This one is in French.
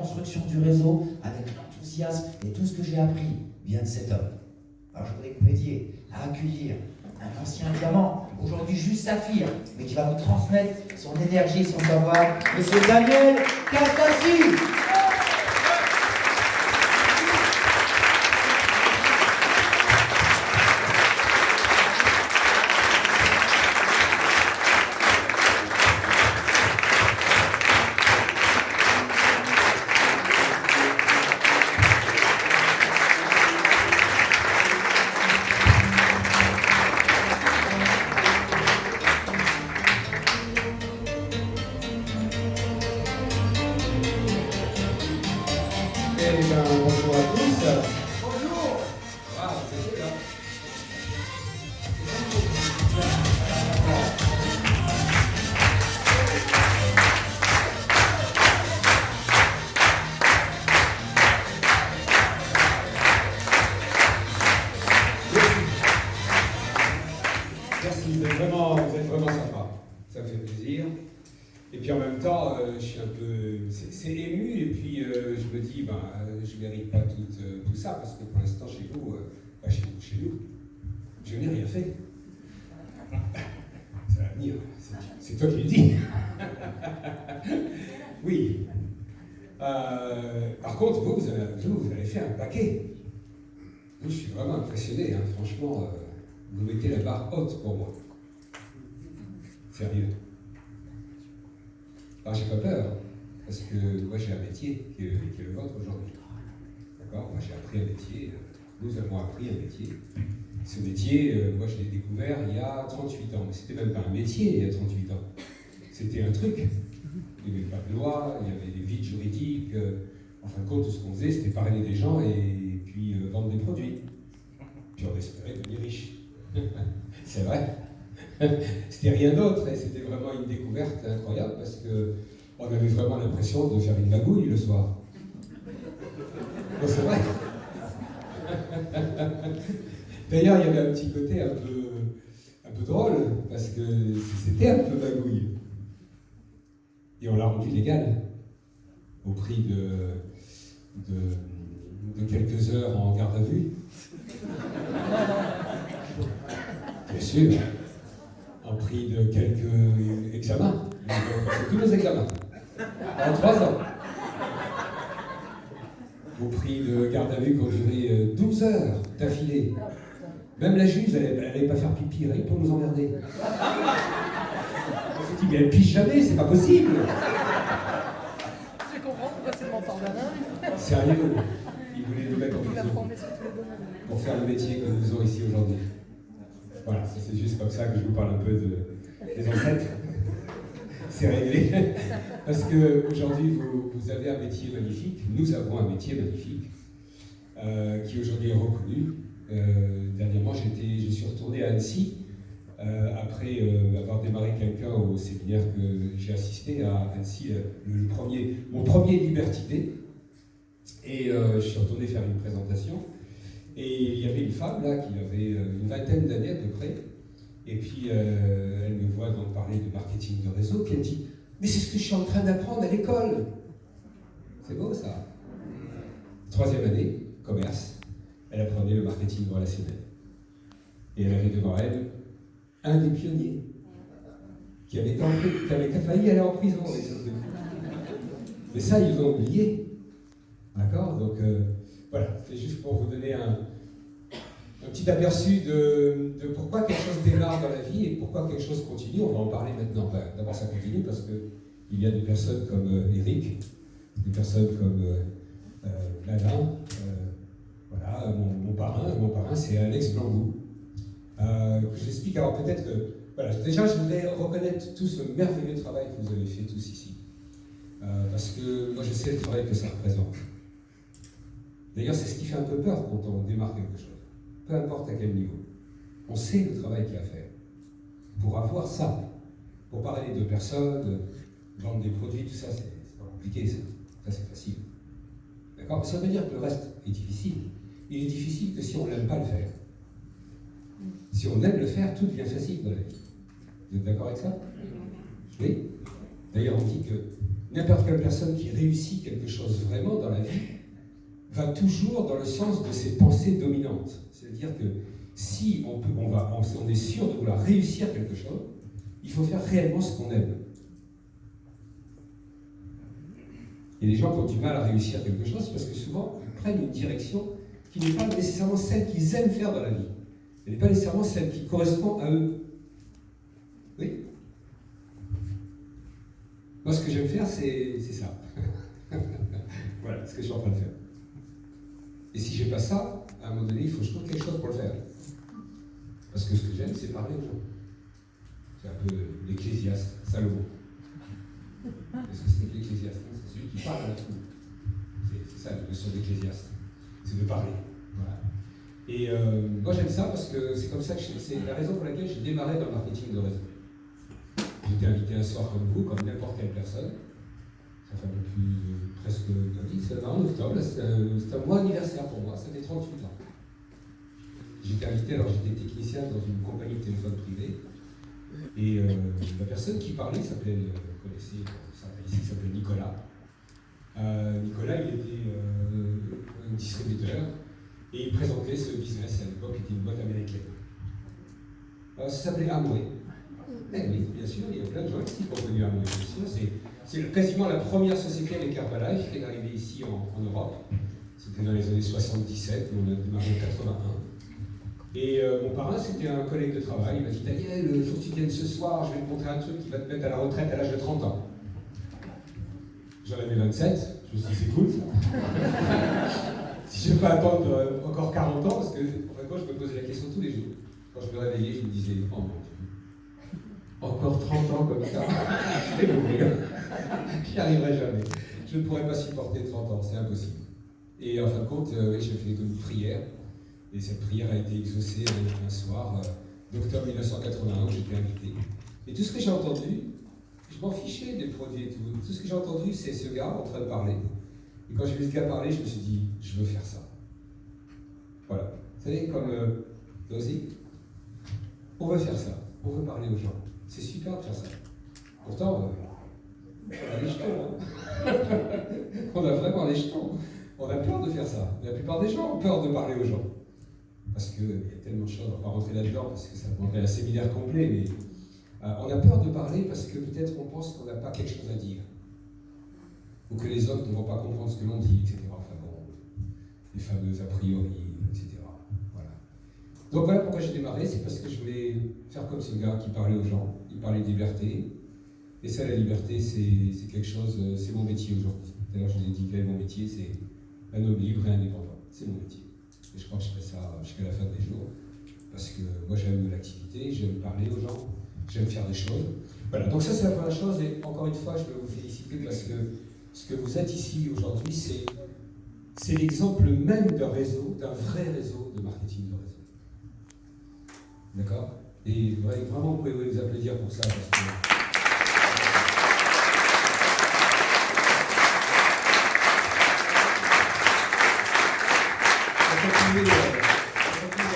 construction du réseau avec l'enthousiasme et tout ce que j'ai appris vient de cet homme. Alors je voudrais que vous m'aidiez à accueillir un ancien diamant, aujourd'hui juste saphir, mais qui va vous transmettre son énergie, son savoir, Monsieur Daniel Castassi. Bonjour à tous. Bonjour. Wow, c'est là. Merci, vous êtes vraiment sympa. Ça me fait plaisir. Et puis en même temps, je suis un peu... C'est ému, et puis je me dis, je ne mérite pas tout ça, parce que pour l'instant, chez nous, je n'ai rien fait. Ça va venir, c'est toi qui le dis. Oui. Par contre, vous avez fait un paquet. Moi, je suis vraiment impressionné, hein. Franchement, vous mettez la barre haute pour moi. Sérieux. Alors, j'ai pas peur, parce que moi j'ai un métier qui est le vôtre aujourd'hui. D'accord? Moi j'ai appris un métier, nous avons appris un métier. Ce métier, moi je l'ai découvert il y a 38 ans. Mais c'était même pas un métier il y a 38 ans. C'était un truc. Il n'y avait pas de loi, il y avait des vides juridiques. En fin de compte, tout ce qu'on faisait, c'était parler des gens et puis vendre des produits. Puis on espérait devenir riche. C'est vrai. C'était rien d'autre, et c'était vraiment une découverte incroyable parce qu'on avait vraiment l'impression de faire une magouille le soir. Non, c'est vrai. D'ailleurs, il y avait un petit côté un peu drôle parce que c'était un peu magouille. Et on l'a rendu légal au prix de quelques heures en garde à vue. Bien sûr. En prix de quelques examens. Tous nos examens. En 3 ans. Au prix de garde à vue qui ont duré 12 heures d'affilée. Même la juge, elle n'allait pas faire pipi, rien pour nous emmerder. On s'est dit, mais elle pige jamais, c'est pas possible. Je comprends pourquoi c'est le mentor d'Alain. Sérieux, ils voulaient nous mettre en prison pour faire le métier que nous faisons ici aujourd'hui. Voilà, c'est juste comme ça que je vous parle un peu des ancêtres. C'est réglé. Parce qu'aujourd'hui, vous avez un métier magnifique, nous avons un métier magnifique, qui aujourd'hui est reconnu. Dernièrement, je suis retourné à Annecy, après avoir démarré quelqu'un au séminaire que j'ai assisté à Annecy, mon premier Liberty Day. Et je suis retourné faire une présentation. Et il y avait une femme là qui avait une vingtaine d'années à peu près, et puis elle me voit donc parler de marketing de réseau, puis elle dit « Mais c'est ce que je suis en train d'apprendre à l'école !» C'est beau ça. 3e année, commerce, elle apprenait le marketing relationnel. Et elle avait devant elle un des pionniers qui avait failli aller en prison. Mais ça, ils ont oublié. D'accord? Donc voilà, c'est juste pour vous donner un petit aperçu de pourquoi quelque chose démarre dans la vie et pourquoi quelque chose continue. On va en parler maintenant. Enfin, d'abord, ça continue parce qu'il y a des personnes comme Eric, des personnes comme Alain, voilà, mon parrain, c'est Alex Blangoux. J'explique alors peut-être que, voilà, déjà je voudrais reconnaître tout ce merveilleux travail que vous avez fait tous ici. Parce que moi je sais le travail que ça représente. D'ailleurs, c'est ce qui fait un peu peur quand on démarre quelque chose. Peu importe à quel niveau. On sait le travail qu'il y a à faire. Pour avoir ça, pour parler de personnes, vendre des produits, tout ça, c'est pas compliqué, ça c'est facile. D'accord? Ça veut dire que le reste est difficile. Il est difficile que si on n'aime pas le faire. Si on aime le faire, tout devient facile dans la vie. Vous êtes d'accord avec ça? Oui? D'ailleurs, on dit que n'importe quelle personne qui réussit quelque chose vraiment dans la vie va toujours dans le sens de ses pensées dominantes. C'est-à-dire que si on est sûr de vouloir réussir quelque chose, il faut faire réellement ce qu'on aime. Et les gens qui ont du mal à réussir quelque chose, c'est parce que souvent, ils prennent une direction qui n'est pas nécessairement celle qu'ils aiment faire dans la vie. Elle n'est pas nécessairement celle qui correspond à eux. Oui? Moi, ce que j'aime faire, c'est ça. Voilà ce que je suis en train de faire. Et si je n'ai pas ça, à un moment donné, il faut que je trouve quelque chose pour le faire. Parce que ce que j'aime, c'est parler aux gens. C'est un peu l'Ecclésiaste, Salomon. Qu'est-ce que c'est que l'Ecclésiaste? C'est celui qui parle à la foule. C'est ça la notion d'Ecclésiaste. C'est de parler. Voilà. Et moi, j'aime ça parce que c'est comme ça que c'est la raison pour laquelle j'ai démarré dans le marketing de réseau. J'étais invité un soir comme vous, comme n'importe quelle personne. Ça fait un peu plus presque c'est en octobre, c'est un mois anniversaire pour moi, ça fait 38 ans. J'étais invité, alors j'étais technicien dans une compagnie de téléphone privé, et la personne qui parlait s'appelait, vous connaissez, ici, s'appelait Nicolas. Nicolas, il était un distributeur, et il présentait ce business à l'époque, qui était une boîte américaine. Ça s'appelait Amway. Eh oui, bien sûr, il y a plein de gens ici qui ont connu Amway, bien sûr, c'est quasiment la première société avec Herbalife qui est arrivée ici en Europe. C'était dans les années 77, on a démarré en 81. Et mon parrain, c'était un collègue de travail. Il m'a dit Daniel, il faut que tu viennes ce soir, je vais te montrer un truc qui va te mettre à la retraite à l'âge de 30 ans. J'en avais 27, je me suis dit c'est cool ça. Si je ne vais pas attendre encore 40 ans, parce que moi, je me posais la question tous les jours. Quand je me réveillais, je me disais oh mon Dieu, encore 30 ans comme ça, je vais mourir. J'y arriverai jamais. Je ne pourrais pas supporter 30 ans, c'est impossible. Et en fin de compte, j'ai fait une prière. Et cette prière a été exaucée un soir d'octobre 1981 où j'étais invité. Et tout ce que j'ai entendu, je m'en fichais des produits et tout. Tout ce que j'ai entendu, c'est ce gars en train de parler. Et quand j'ai vu ce gars parler, je me suis dit, je veux faire ça. Voilà. Vous savez, comme Dozy, on veut faire ça. On veut parler aux gens. C'est super de faire ça. Pourtant, on a les jetons. Hein. On a vraiment les jetons. On a peur de faire ça. La plupart des gens ont peur de parler aux gens. Parce qu'il y a tellement de choses, on va pas rentrer là-dedans parce que ça demanderait un séminaire complet, mais on a peur de parler parce que peut-être on pense qu'on n'a pas quelque chose à dire. Ou que les autres ne vont pas comprendre ce que l'on dit, etc. Enfin bon, les fameux a priori, etc. Voilà. Donc voilà pourquoi j'ai démarré, c'est parce que je voulais faire comme ce gars qui parlait aux gens. Il parlait de liberté. Et ça, la liberté, c'est quelque chose, c'est mon métier aujourd'hui. D'ailleurs, je vous ai dit que mon métier, c'est un homme libre et indépendant. C'est mon métier. Et je crois que je ferai ça jusqu'à la fin des jours. Parce que moi, j'aime l'activité, j'aime parler aux gens, j'aime faire des choses. Voilà, donc ça, c'est la première chose. Et encore une fois, je veux vous féliciter parce que ce que vous êtes ici aujourd'hui, c'est l'exemple même d'un réseau, d'un vrai réseau de marketing de réseau. D'accord? Et vraiment, vous pouvez vous applaudir pour ça. Parce que